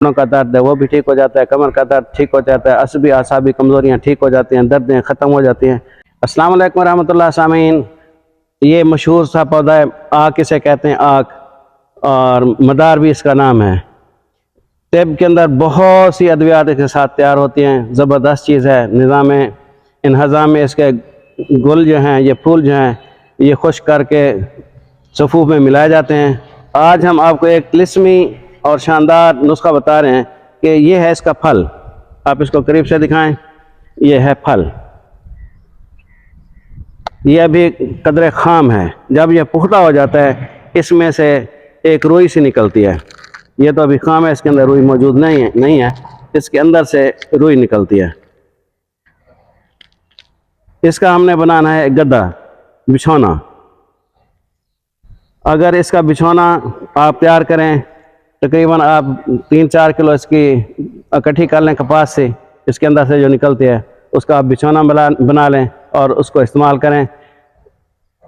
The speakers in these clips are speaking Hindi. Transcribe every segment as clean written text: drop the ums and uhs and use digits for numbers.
का दर्द है वो भी ठीक हो जाता है, कमर का दर्द ठीक हो जाता है, असबी आसाबी कमज़ोरियाँ ठीक हो जाती हैं, दर्दें ख़त्म हो जाती हैं। अस्सलाम वालेकुम रहमतुल्लाह सामीन। ये मशहूर सा पौधा है आक, इसे कहते हैं आक, और मदार भी इसका नाम है। तिब के अंदर बहुत सी अद्वियात के साथ तैयार होती हैं, ज़बरदस्त चीज़ है। निज़ाम इन्हज़ाम में इसके गुल जो हैं, ये फूल जो हैं, ये खुश्क करके सफ़ूफ़ में मिलाए जाते हैं। आज हम आपको एक तिलिस्मी और शानदार नुस्खा बता रहे हैं कि ये है इसका फल। आप इसको करीब से दिखाएं, ये है फल। ये अभी कदरे खाम है, जब यह पुख्ता हो जाता है इसमें से एक रुई सी निकलती है। ये तो अभी खाम है, इसके अंदर रुई मौजूद नहीं है, इसके अंदर से रुई निकलती है। इसका हमने बनाना है गद्दा, बिछौना। अगर इसका बिछौना आप तैयार करें, तकरीबन आप 3-4 किलो इसकी इकट्ठी कर लें कपास से, इसके अंदर से जो निकलती है उसका आप बिछौना बना लें और उसको इस्तेमाल करें।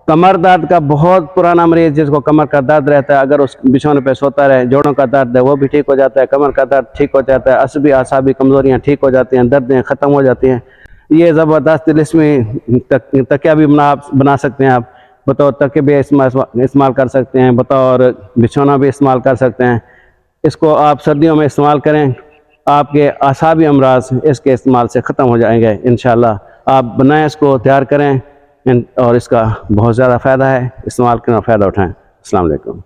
कमर दर्द का बहुत पुराना मरीज़ जिसको कमर का दर्द रहता है, अगर उस बिछौने पे सोता रहे, जोड़ों का दर्द है वो भी ठीक हो जाता है, कमर का दर्द ठीक हो जाता है, असबी आसाबी कमज़ोरियाँ ठीक हो जाती हैं, दर्दें ख़त्म हो जाती हैं। ये ज़बरदस्त तिलिस्मी तकिया भी बना सकते हैं आप, बतौर तकिया भी इस्तेमाल कर सकते हैं, बतौर बिछौना भी इस्तेमाल कर सकते हैं। इसको आप सर्दियों में इस्तेमाल करें, आपके आसाबी अमराज इसके इस्तेमाल से ख़त्म हो जाएंगे इंशाअल्लाह। आप बनाएं, इसको तैयार करें और इसका बहुत ज़्यादा फ़ायदा है, इस्तेमाल करें और फ़ायदा उठाएँ। अस्सलाम वालेकुम।